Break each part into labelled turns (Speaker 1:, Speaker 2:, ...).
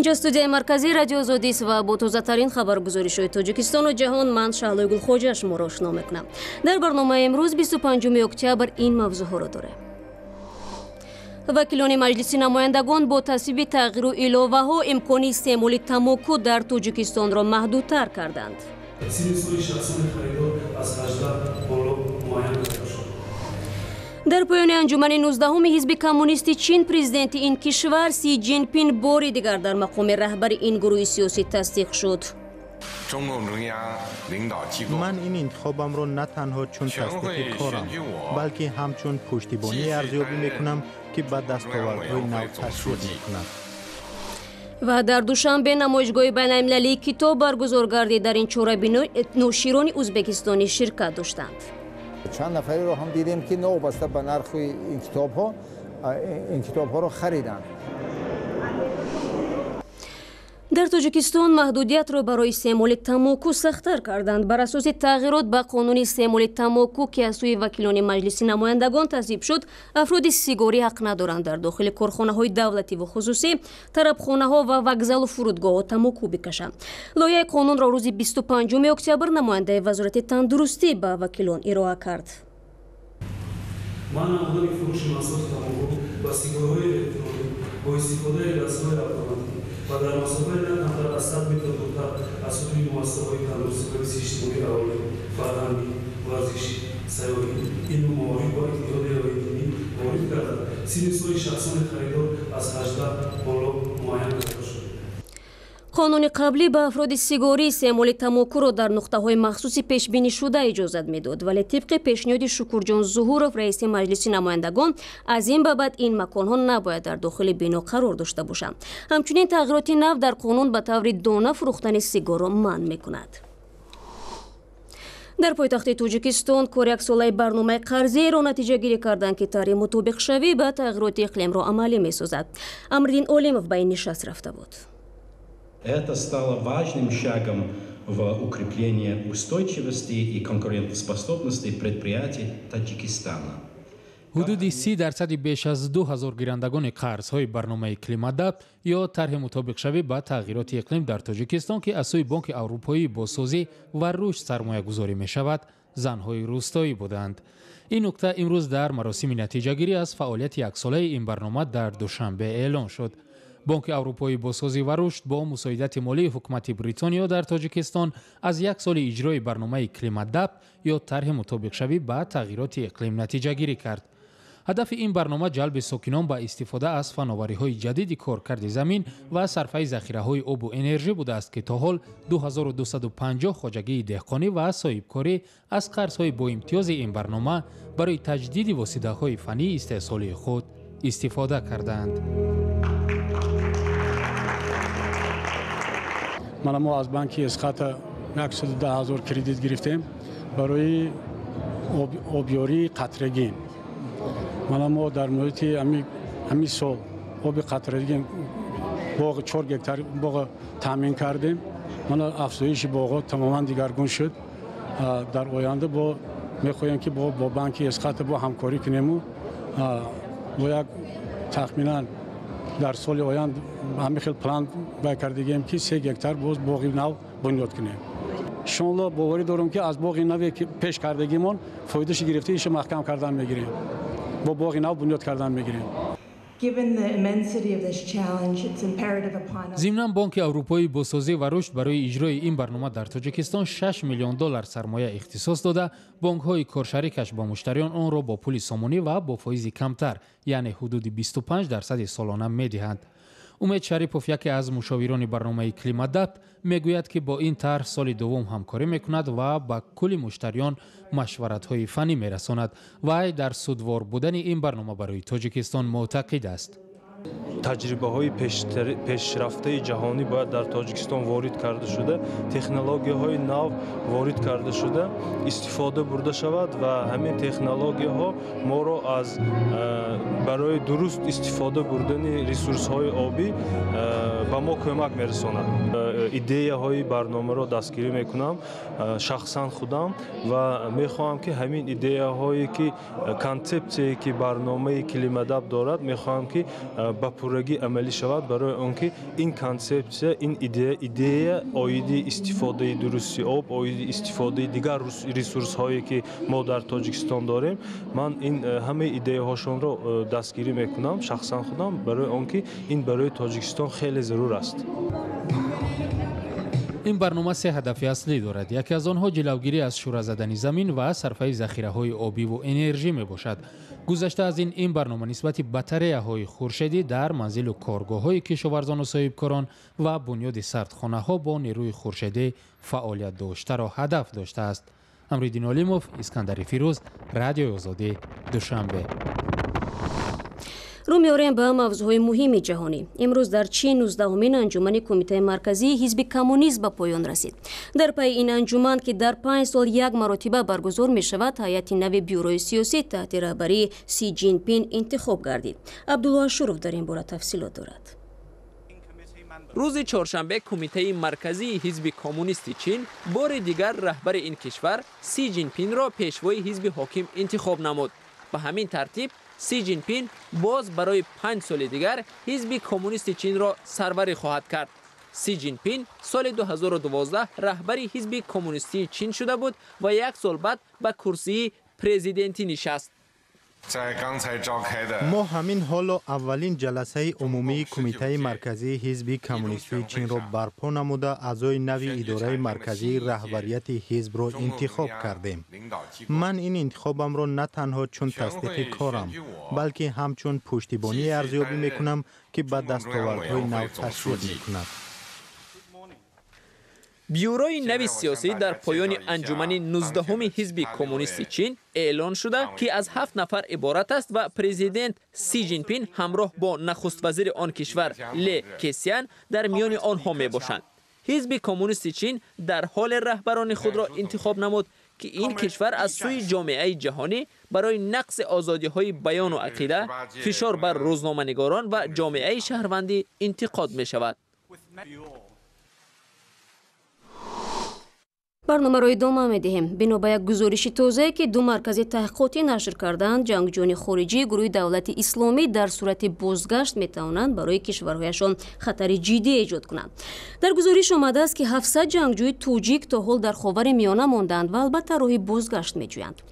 Speaker 1: اینجا استودیوی مرکزی رادیو آزادی است و با تازه‌ترین خبرگزاری‌های تاجیکستان و جهان من شعله گلخوجه شما را آشنا می‌کنم. در برنامه امروز 25 اکتبر این موضوع‌ها را داریم. وکیلان مجلس نمایندگان با تصویب تغییر و علاوه‌ها امکان استعمال تماکو در تاجیکستان را محدودتر کردند. در پایان انجمن 19 حزب کمونیست چین پرزیدنت این کشور سی جین پین بار دیگر در مقام رهبر این گروه سیاسی تصدیق شد.
Speaker 2: من این انتخابم را نه تنها چون تصدیق کارم بلکه همچون پشتیبانی ارزیابی میکنم که به دستاوردهای نو تشویق میکنم.
Speaker 1: و در دوشنبه نمایشگاه بین‌المللی کتاب برگزار گردید. در این چهاربینی نوشیران ازبکستانی شرکت داشتند.
Speaker 3: چند نفری رو هم دیدیم که نوبسته به نرخ این کتاب ها رو خریدند.
Speaker 1: در تاجیکستان محدودیت را برای استعمال تماکو سخت‌تر کردند. بر اساس تغییرات به قانون استعمال تماکو که از سوی وکیلان مجلس نمایندگان تصویب شد، افراد سیگاری حق ندارند در داخل کارخانه‌های دولتی و خصوصی، طرابخانه‌ها و وکزال و فرودگاه‌ها تماکو بکشند. لایحه قانون را روز 25 اکتبر نماینده وزارت تندرستی به وکیلان ارائه کرد.
Speaker 4: مانع فروش محصولات تماکو و سیگارهای الکترونیک با استفاده دستگاه اتوماتیک و در مسافت نه کمتر از 100 متر دورتر از سوی مؤسسه‌های تندرستی و اجتماعی اولین فرهنگی ورزشی سیاحی این موارد با اتحاد دینی وارد کردند. سن سال شخصان خریدار از 18 بالا معین کرده شد.
Speaker 1: قانون قبلی به افراد سیگاری استعمال تماکو را در نقطه‌های مخصوصی پیش بینی شده اجازت میداد، ولی طبق پیشنهاد شکورجان ظهورов رئیس مجلس نمایندگان از این به بعد این مکان‌ها نباید در داخل بنا قرار داشته باشند. همچنین تغییرات نو در قانون به طور دانه فروختن سیگار را منع می‌کند. در پایتخت تاجیکستان کار یک ساله برنامه قرضی را نتیجه گیری کردند که طرح مطابق شوی به تغییرات اقلیم را عملی می‌سازد. امردین عالمов به این نشست رفته بود.
Speaker 5: Это стало важным шагом в укреплении устойчивости и конкурентоспособности предприятий Таджикистана.
Speaker 6: حدود 30% بیش از 2000 گیرندگان قرض‌های برنامه کلیماداپت یا طرح مطابق شوی با تغییرات اقلیم در تاجیکستان که از سوی بانک اروپایی بازسازی و رشد سرمایه گذاری می شود، زنهای روستایی بودند. این نکته امروز در مراسم نتیجه گیری از فعالیت یک ساله این برنامه در دوشنبه اعلان شد. بانک اروپایی بازسازی و رشد با مساعدت مالی حکومت بریتانیا در تاجیکستان از یک سال اجرای برنامه کلیماداپت یا طرح مطابق شوی با تغییرات اقلیم نتیجه گیری کرد. هدف این برنامه جلب ساکنان به استفاده از فناوری‌های جدید کارکرد زمین و صرفه ذخیره‌های آب و انرژی بوده است که تا حال 2250 خواجگی دهقانی و صاحبکاری از قرض‌های با امتیاز این برنامه برای تجدید واسطه‌های فنی استحصالی خود استفاده کردند.
Speaker 7: ما از بانکی اسقاط 110,000 کردیت گرفتیم برای آبیاری قطره‌گین. ما در مدت همین سال آب قطره‌گین باغ 4 هکتار باغ تامین کردیم. افزایش باغ تماما دیگرگون شد. در آینده می‌خواهیم که با بانکی اسقاط با همکاری کنیم و یک تخمینا در سال آینده همین خیلی پلان کردیم که 3 هکتار باغ نو بنیاد کنیم. انشالله باوری دارم که از باغ نوی که پیش کردگیمون فایدهش گرفته ایش محکم کردن میگیریم. با باغ نو بنیاد کردن میگیریم.
Speaker 6: ضمناً بانک اروپایی بازسازی و رشد برای اجرای این برنامه در تاجیکستان 6 میلیون دلار سرمایه اختصاص داده. بانک‌های کارشریکش با مشتریان آن را با پول سامانی و با فایز کمتر یعنی حدود 25% سالانه می‌دهند. امید شریفوف یکی از مشاوران برنامه کلیماداپت میگوید که با این طرح سال دوم همکاری میکند و با کل مشتریان مشورت‌های فنی میرساند و در سودوار بودن این برنامه برای تاجیکستان معتقد است.
Speaker 8: تجربه‌های پیشرفته جهانی باید در تاجیکستان وارد کرده شده، تکنولوژی‌های نو وارد کرده شده، استفاده برده شود و همین تکنولوژی‌ها ما را از برای درست استفاده بردن ریسورس‌های آبی به ما کمک می‌رساند. ایده‌های برنامه را دستگیری می‌کنم شخصاً خودم و می‌خواهم که همین ایده‌هایی که کانسپتی که برنامه کلیماداپت دارد می‌خواهم که ба пуррагӣ амалӣ шавад, барои он ки ин консепсия, ин идея оиди истифодаи дурусти об, оиди истифодаи дигар ресурсҳое ки мо дар Тоҷикистон дорем, ман ин ҳамаи идеяҳошонро дастгирӣ мекунам шахсан худам, барои он ки ин барои Тоҷикистон хеле зарур аст.
Speaker 6: این برنامه سه هدف اصلی دارد. یکی از آنها جلوگیری از شوره زدن زمین و صرفه ذخیره‌های آبی و انرژی میباشد. گذشته از این برنامه نسبت به بطری‌های خورشیدی در منزل و کارگاه‌های کشاورزان و صاحبکاران و بنیاد سردخانه‌ها با نیروی خورشیدی فعالیت داشته را هدف داشته است. امریدین علیموف، اسکندر فیروز، رادیو آزادی، دوشنبه.
Speaker 1: رو می‌آوریم به موضوعهای مهم جهانی. امروز در چین 19مین انجمن کمیته مرکزی حزب کمونیست به پایان رسید. در پی این انجمن که در 5 سال یک مرتبه برگزار می‌شود، هیئت نو بیوروی سیاسی تحت رهبری سی جین پین انتخاب گردید. عبدالله شروف در این باره تفصیلات دارد.
Speaker 9: روز چهارشنبه کمیته مرکزی حزب کمونیست چین بار دیگر رهبر این کشور سی جین پین را پیشوای حزب حاکم انتخاب نمود. به همین ترتیب سی جین پین باز برای 5 سال دیگر حزب کمونیست چین را سربری خواهد کرد. سی جین پین سال 2012 رهبری حزب کمونیستی چین شده بود و یک سال بعد به کرسی پرزیدنتی نشست.
Speaker 2: ما همین حالا اولین جلسه عمومی کمیته مرکزی حزب کمونیستی چین را برپا نموده اعضای نوی اداره مرکزی رهبریت حزب را انتخاب کردیم. من این انتخابم را نه تنها چون تصدیق کارم بلکه همچون پشتیبانی ارزیابی میکنم که به دستاوردهای نو تشویق میکند.
Speaker 9: بیوروی نوی سیاسی در پایان انجمن 19 حزب کمونیست چین اعلان شده که از 7 نفر عبارت است و پرزیدنت سی جین پین همراه با نخست وزیر آن کشور لی کسیان در میان آنها می باشند. حزب کمونیست چین در حال رهبران خود را انتخاب نمود که این کشور از سوی جامعه جهانی برای نقض آزادی‌های بیان و عقیده، فشار بر روزنامه‌نگاران و جامعه شهروندی انتقاد می شود.
Speaker 1: برنامه را ادامه می‌دهیم. بنا به یک گزارش تازه که دو مرکز تحقیقاتی نشر کردند، جنگجویان خارجی گروه دولتی اسلامی در صورت بازگشت می‌توانند برای کشورهایشان خطر جدی ایجاد کنند. در گزارش آمده است که 700 جنگجوی توجیک تا حال در خاورمیانه ماندند و البته راه بازگشت می‌جویند.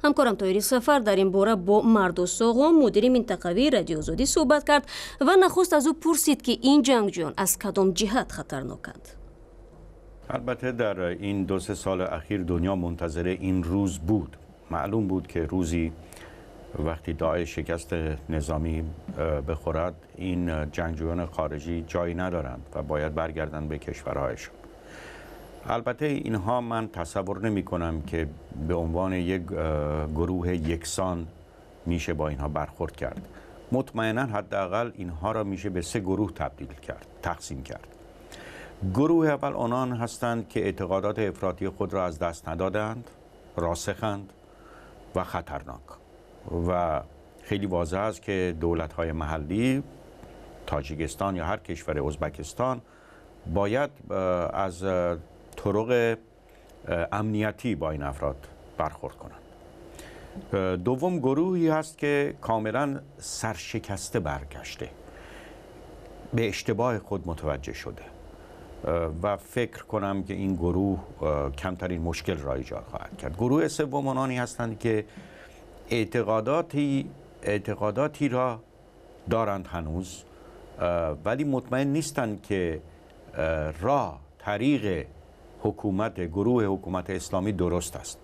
Speaker 1: همکارم طاهری سفر در این باره با مردوس آقا مدیر منطقوی رادیو آزادی صحبت کرد و نخست از او پرسید که این جنگجویان از کدام جهت خطرناکند.
Speaker 10: البته در این 2-3 سال اخیر دنیا منتظر این روز بود. معلوم بود که روزی وقتی داعش شکست نظامی بخورد این جنگجویان خارجی جایی ندارند و باید برگردند به کشورهایشان. البته اینها من تصور نمی کنم که به عنوان یک گروه یکسان میشه با اینها برخورد کرد. مطمئنا حداقل اینها را میشه به 3 گروه تقسیم کرد. گروه اول آنان هستند که اعتقادات افراطی خود را از دست ندادند، راسخند و خطرناک و خیلی واضح است که دولت‌های محلی تاجیکستان یا هر کشور ازبکستان باید از طرق امنیتی با این افراد برخورد کنند. دوم گروهی هست که کاملا سرشکسته برگشته، به اشتباه خود متوجه شده و فکر کنم که این گروه کمترین مشکل را ایجاد خواهد کرد. گروه سوم آنانی هستند که اعتقاداتی را دارند هنوز ولی مطمئن نیستند که طریق گروه حکومت اسلامی درست است.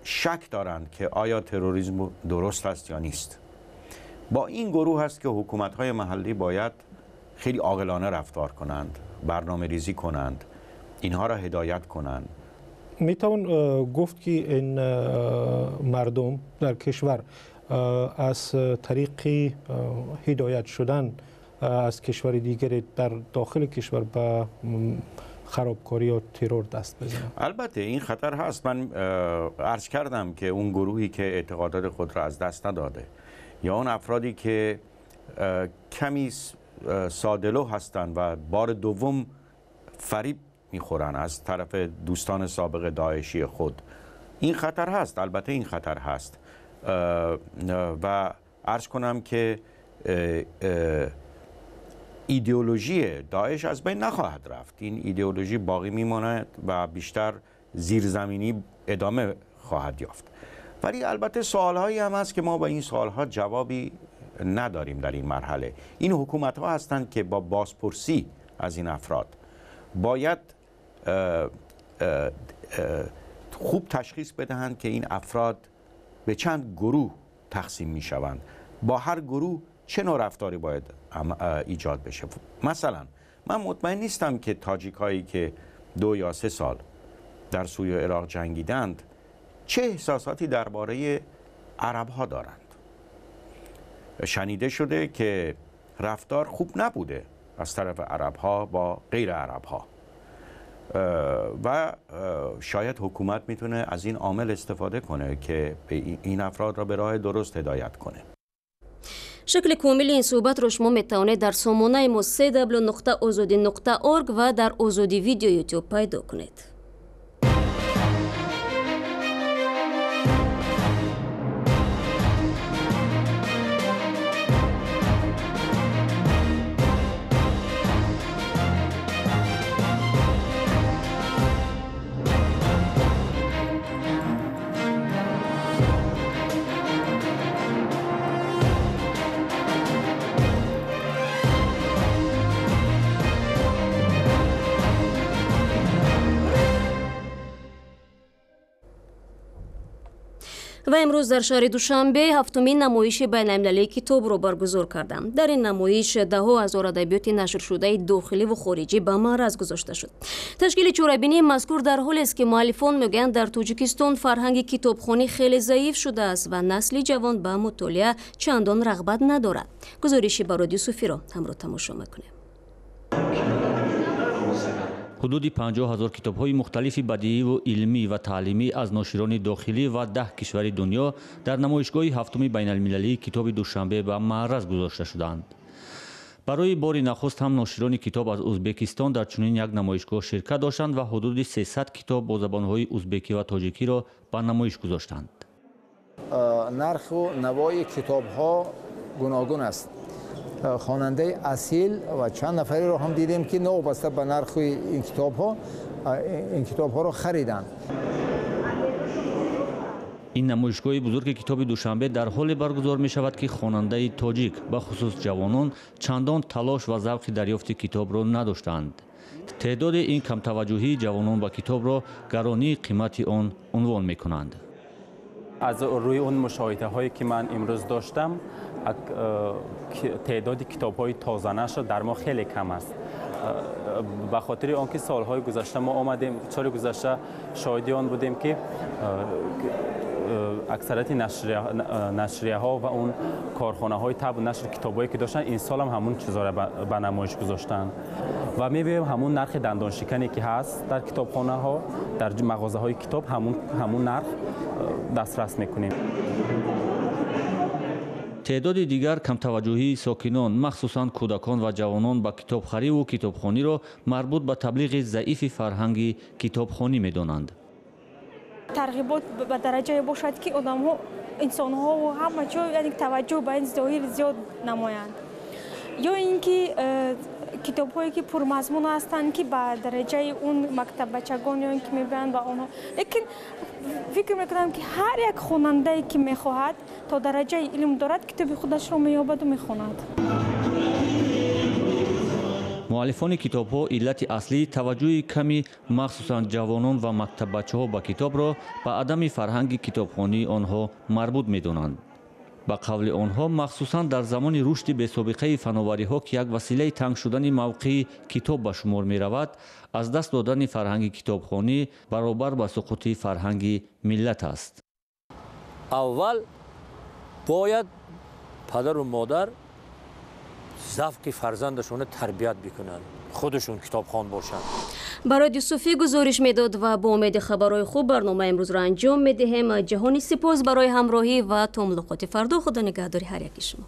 Speaker 10: شک دارند که آیا تروریسم درست است یا نیست. با این گروه است که حکومت‌های محلی باید خیلی عاقلانه رفتار کنند، برنامه ریزی کنند، اینها را هدایت کنند.
Speaker 11: میتوان گفت که این مردم در کشور از طریق هدایت شدن از کشور دیگر در داخل کشور به خرابکاری یا ترور دست بزنند.
Speaker 10: البته این خطر هست. من عرض کردم که اون گروهی که اعتقادات خود را از دست نداده یا اون افرادی که کمی ساده‌لو هستند و بار دوم فریب میخورن از طرف دوستان سابق داعشی خود، این خطر هست. البته این خطر هست و عرض کنم که ایدئولوژی داعش از بین نخواهد رفت. این ایدئولوژی باقی میماند و بیشتر زیرزمینی ادامه خواهد یافت. ولی البته سوالهایی هم هست که ما با این سوالها جوابی نداریم در این مرحله. این حکومت ها هستند که با بازپرسی از این افراد باید خوب تشخیص بدهند که این افراد به چند گروه تقسیم می شوند، با هر گروه چه نوع رفتاری باید ایجاد بشه. مثلا من مطمئن نیستم که تاجیک هایی که 2 یا 3 سال در سوریه و عراق جنگیدند چه احساساتی درباره عرب ها دارند. شنیده شده که رفتار خوب نبوده از طرف عرب ها با غیر عرب ها و شاید حکومت میتونه از این عامل استفاده کنه که این افراد را به راه درست هدایت کنه.
Speaker 1: شکل کامل این صحبت رو شما میتوانید در سامانه ما www.azadi.org و در آزادی ویدیو یوتیوب پیدا کنید. و امروز در شهر دوشنبه هفتمین نمایش بین‌المللی کتاب را برگزار کردند. در این نمایش ده‌ها هزار ادبیات نشر شده داخلی و خارجی به معرض گذاشته شد. تشکیل چهاربینی مذکور در حالی است که مؤلفان میگویند در تاجیکستان فرهنگ کتابخوانی خیلی ضعیف شده است و نسل جوان به مطالعه چندان رغبت ندارد. گزارشی با رادیو صوفی را همراه تماشا می‌کنیم.
Speaker 12: حدود 50,000 کتاب‌های مختلف بدیعی و علمی و تعلیمی از ناشران داخلی و 10 کشور دنیا در نمایشگاه هفتم بین‌المللی کتاب دوشنبه به معرض گذاشته شدند. برای بار نخست هم ناشران کتاب از ازبکستان در چنین یک نمایشگاه شرکت داشتند و حدود 300 کتاب با زبان‌های ازبکی و تاجیکی را به نمایش گذاشتند.
Speaker 3: نرخ و نوای کتاب‌ها گوناگون است. خواننده اصیل و چند نفری رو هم دیدیم که نوبسته به نرخ این کتاب ها رو خریدند.
Speaker 12: این نمایشگاه بزرگ کتاب دوشنبه در حال برگزار می شود که خواننده تاجیک به خصوص جوانان چندان تلاش و ذوق دریافت کتاب را نداشتند. تعداد این کم توجهی جوانان به کتاب را گرانی قیمت آن عنوان می کنند.
Speaker 13: از روی اون مشاهده هایی که من امروز داشتم تعداد کتاب های تازه نشر در ما خیلی کم است. به خاطر آنکه سالهای گذشته ما آمدیم، سال گذشته شاهد آن بودیم که اکثریت نشریه ها و اون کارخانه های تب و نشر کتابایی که داشتن این سال هم همون چیزا را به نمایش گذاشتن و می‌بینیم همون نرخ دندان شکنی که هست در کتابخانه ها، در مغازه های کتاب همون نرخ دسترس میکنیم.
Speaker 12: تعداد دیگر کم توجهی ساکنان مخصوصاً کودکان و جوانان با کتابخوانی و کتابخوانی را مربوط به تبلیغ ضعیف فرهنگ کتابخوانی می‌دانند.
Speaker 14: ترغیبات به درجه باشد که آدم‌ها، انسان‌ها و همه جا یعنی توجه به این ظاهر زیاد نمایند. یا اینکه کتاب‌هایی که پرمضمون هستند که به درجه اون مکتب بچگان یا اینکه می‌برند به آنها، لیکن فکر می‌کنم که هر یک خواننده که می‌خواهد تا درجه علم دارد کتاب خودش را می‌یابد و می‌خواند.
Speaker 12: مؤلفان کتاب‌ها علت اصلی توجه کمی مخصوصاً جوانان و مکتب بچه‌ها به کتاب را به عدم فرهنگ کتابخوانی آنها مربوط می‌دانند. با قول آنها مخصوصاً در زمان رشد بی‌سابقه فناوری‌ها که یک وسیله تنگ شدن موقع کتاب به شمار می‌رود، از دست دادن فرهنگ کتابخوانی برابر با سقوط فرهنگ ملت است.
Speaker 15: اول باید پدر و مادر ذوق فرزندشون تربیت بکنن، خودشون کتابخوان باشن.
Speaker 1: برای صوفی گزارش میداد و با امید خبرهای خوب برنامه امروز را انجام میدهیم. جهانی سپاس برای همراهی و تا ملاقات فردا. خدا نگهداری هر یکی شما.